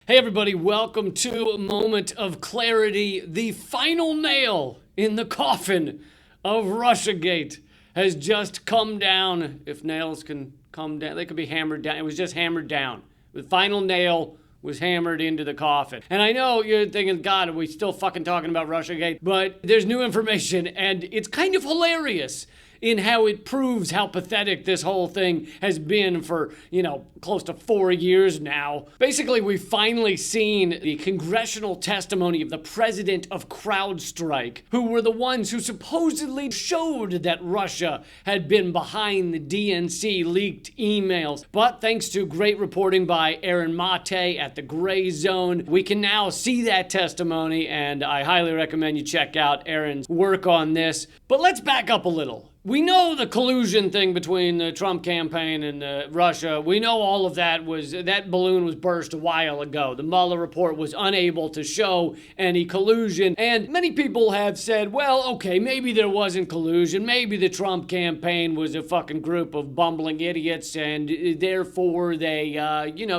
Hey everybody, welcome to a moment of clarity. The final nail in the coffin of Russiagate has just come down. If nails can come down, they could be hammered down. It was just hammered down. The final nail was hammered into the coffin. And I know you're thinking, God, are we still fucking talking about Russiagate? But there's new information and it's kind of hilarious in how it proves how pathetic this whole thing has been for, close to 4 years now. Basically, we've finally seen the congressional testimony of the president of CrowdStrike, who were the ones who supposedly showed that Russia had been behind the DNC leaked emails. But thanks to great reporting by Aaron Mate at the Gray Zone, we can now see that testimony, and I highly recommend you check out Aaron's work on this. But let's back up a little. We know the collusion thing between the Trump campaign and Russia. We know all of that balloon was burst a while ago. The Mueller report was unable to show any collusion. And many people have said, well, okay, maybe there wasn't collusion. Maybe the Trump campaign was a fucking group of bumbling idiots and therefore they,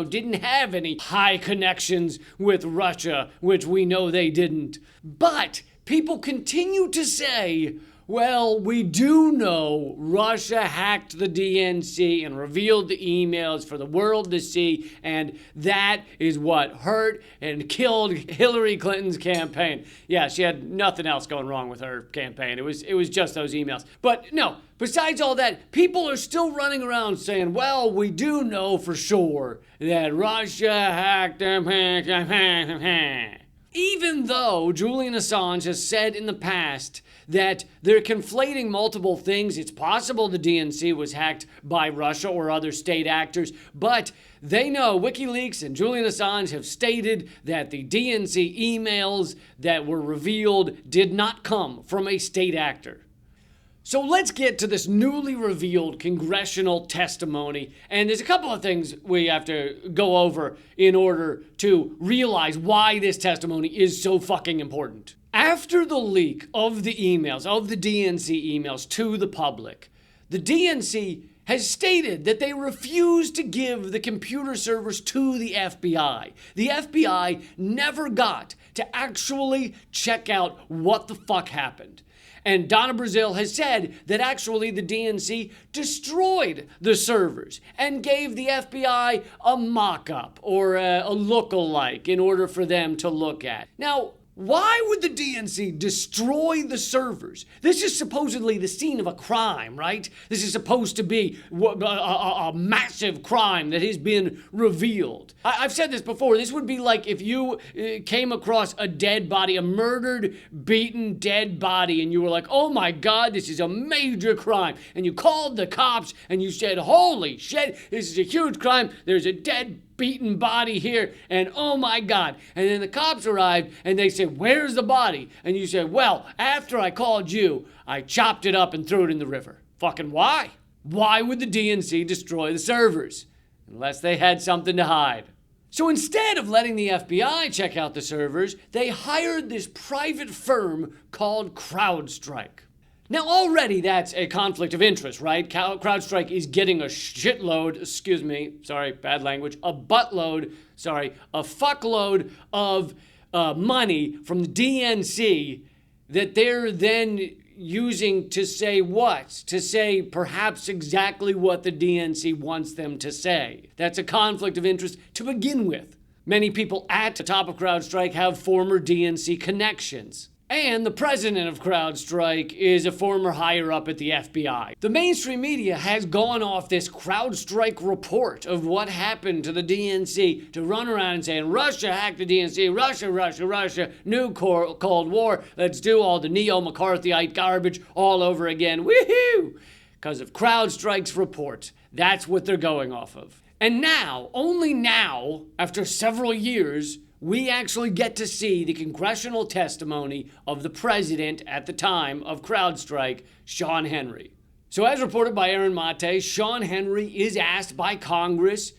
didn't have any high connections with Russia, which we know they didn't. But people continue to say, well, we do know Russia hacked the DNC and revealed the emails for the world to see, and that is what hurt and killed Hillary Clinton's campaign. Yeah, she had nothing else going wrong with her campaign. It was just those emails. But no, besides all that, people are still running around saying, well, we do know for sure that Russia hacked them. Even though Julian Assange has said in the past that they're conflating multiple things. It's possible the DNC was hacked by Russia or other state actors, but they know, WikiLeaks and Julian Assange have stated that the DNC emails that were revealed did not come from a state actor. So let's get to this newly revealed congressional testimony. And there's a couple of things we have to go over in order to realize why this testimony is so fucking important. After the leak of the emails, of the DNC emails to the public, the DNC has stated that they refuse to give the computer servers to the FBI. The FBI never got to actually check out what the fuck happened. And Donna Brazile has said that actually the DNC destroyed the servers and gave the FBI a mock-up or a look-alike in order for them to look at. Now, why would the DNC destroy the servers? This is supposedly the scene of a crime, right? This is supposed to be a massive crime that has been revealed. I've said this before. This would be like if you came across a dead body, a murdered, beaten, dead body, and you were like, oh my God, this is a major crime. And you called the cops and you said, holy shit, this is a huge crime. There's a dead beaten body here, and oh my God. And then the cops arrived and they said, where's the body? And you said, well, after I called you, I chopped it up and threw it in the river. Fucking why? Why would the DNC destroy the servers? Unless they had something to hide. So instead of letting the FBI check out the servers, they hired this private firm called CrowdStrike. Now already that's a conflict of interest, right? CrowdStrike is getting a shitload, a fuckload of money from the DNC that they're then using to say what? To say perhaps exactly what the DNC wants them to say. That's a conflict of interest to begin with. Many people at the top of CrowdStrike have former DNC connections. And the president of CrowdStrike is a former higher up at the FBI. The mainstream media has gone off this CrowdStrike report of what happened to the DNC to run around and saying, Russia hacked the DNC, Russia, new Cold War, let's do all the neo-McCarthyite garbage all over again, woohoo! Because of CrowdStrike's report. That's what they're going off of. And now, only now, after several years, we actually get to see the congressional testimony of the president at the time of CrowdStrike, Sean Henry. So as reported by Aaron Mate, Sean Henry is asked by Congress,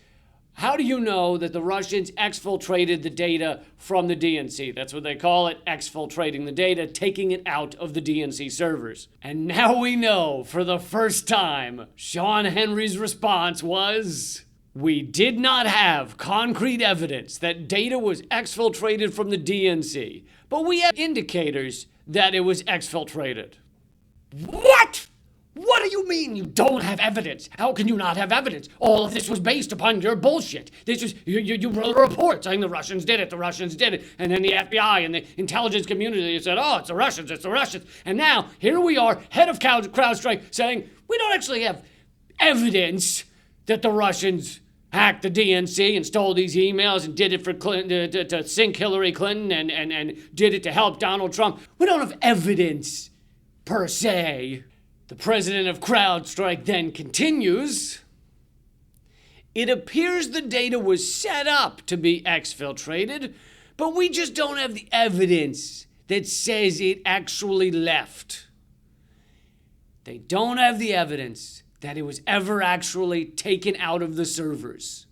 how do you know that the Russians exfiltrated the data from the DNC? That's what they call it, exfiltrating the data, taking it out of the DNC servers. And now we know, for the first time, Sean Henry's response was, We did not have concrete evidence that data was exfiltrated from the DNC, but we have indicators that it was exfiltrated. What? What do you mean you don't have evidence? How can you not have evidence? All of this was based upon your bullshit. This was, you wrote a report saying the Russians did it, and then the FBI and the intelligence community said, oh, it's the Russians. And now, here we are, head of CrowdStrike, saying, we don't actually have evidence that the Russians hacked the DNC and stole these emails and did it for Clinton, to sink Hillary Clinton and did it to help Donald Trump. We don't have evidence, per se. The president of CrowdStrike then continues, it appears the data was set up to be exfiltrated, but we just don't have the evidence that says it actually left. They don't have the evidence that it was ever actually taken out of the servers.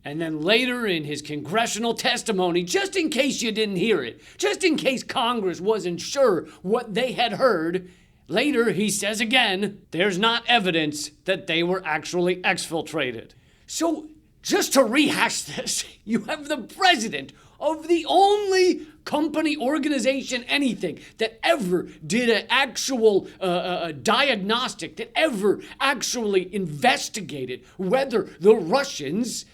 And then later in his congressional testimony, just in case you didn't hear it, just in case Congress wasn't sure what they had heard, later he says again, there's not evidence that they were actually exfiltrated. So just to rehash this, you have the president of the only company, organization, anything that ever did an actual diagnostic, that ever actually investigated whether the Russians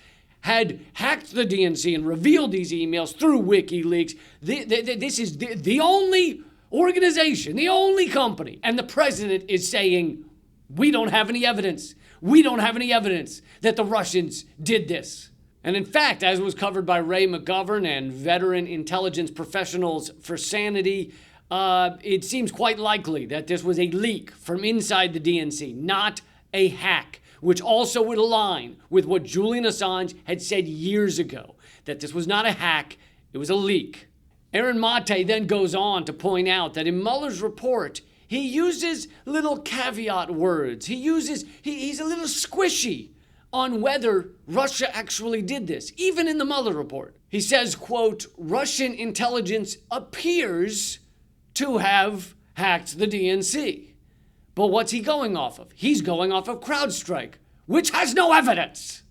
had hacked the DNC and revealed these emails through WikiLeaks. This is the only organization, the only company, and the president is saying, we don't have any evidence. We don't have any evidence that the Russians did this. And in fact, as was covered by Ray McGovern and veteran intelligence professionals for Sanity, it seems quite likely that this was a leak from inside the DNC, not a hack, which also would align with what Julian Assange had said years ago, that this was not a hack, it was a leak. Aaron Mate then goes on to point out that in Mueller's report, he uses little caveat words. He's a little squishy on whether Russia actually did this, even in the Mueller report. He says, quote, Russian intelligence appears to have hacked the DNC. But what's he going off of? He's going off of CrowdStrike, which has no evidence.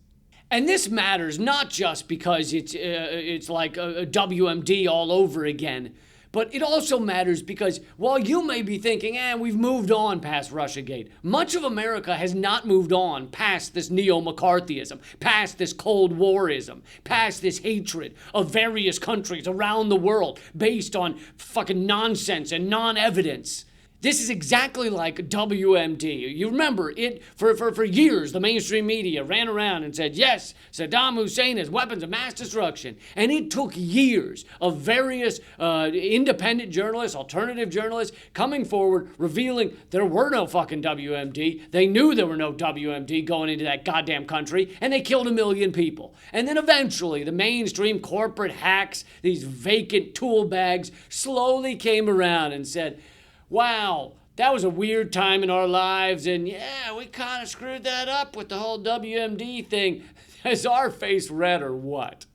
And this matters not just because it's like a WMD all over again, but it also matters because while you may be thinking, we've moved on past Russiagate, much of America has not moved on past this neo-McCarthyism, past this Cold Warism, past this hatred of various countries around the world based on fucking nonsense and non-evidence. This is exactly like WMD. You remember it, for years, the mainstream media ran around and said, yes, Saddam Hussein has weapons of mass destruction. And it took years of various independent journalists, alternative journalists, coming forward, revealing there were no fucking WMD. They knew there were no WMD going into that goddamn country, and they killed 1 million people. And then eventually, the mainstream corporate hacks, these vacant tool bags, slowly came around and said, wow, that was a weird time in our lives, and yeah, we kind of screwed that up with the whole WMD thing. Is our face red or what?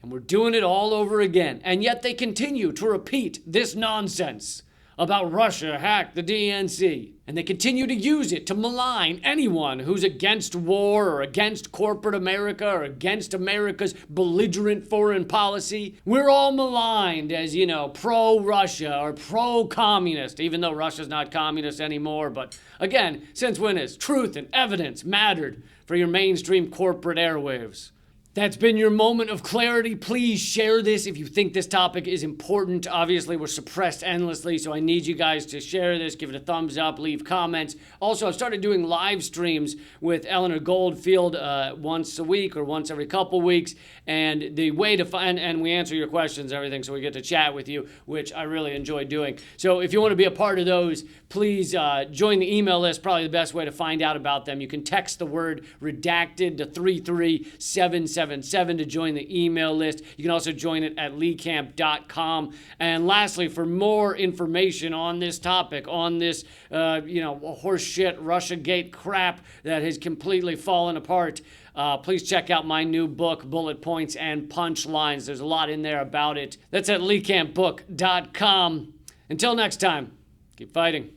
And we're doing it all over again, and yet they continue to repeat this nonsense about Russia hacked the DNC. And they continue to use it to malign anyone who's against war or against corporate America or against America's belligerent foreign policy. We're all maligned as, pro-Russia or pro-communist, even though Russia's not communist anymore. But again, since when has truth and evidence mattered for your mainstream corporate airwaves? That's been your moment of clarity. Please share this if you think this topic is important. Obviously, we're suppressed endlessly, so I need you guys to share this, give it a thumbs up, leave comments. Also, I've started doing live streams with Eleanor Goldfield once a week or once every couple weeks, and the way to find, and we answer your questions and everything, so we get to chat with you, which I really enjoy doing. So if you want to be a part of those, please join the email list, probably the best way to find out about them. You can text the word redacted to 33777 to join the email list. You can also join it at leecamp.com. And lastly, for more information on this topic, on this, horseshit Russiagate crap that has completely fallen apart, please check out my new book, Bullet Points and Punchlines. There's a lot in there about it. That's at leecampbook.com. Until next time, keep fighting.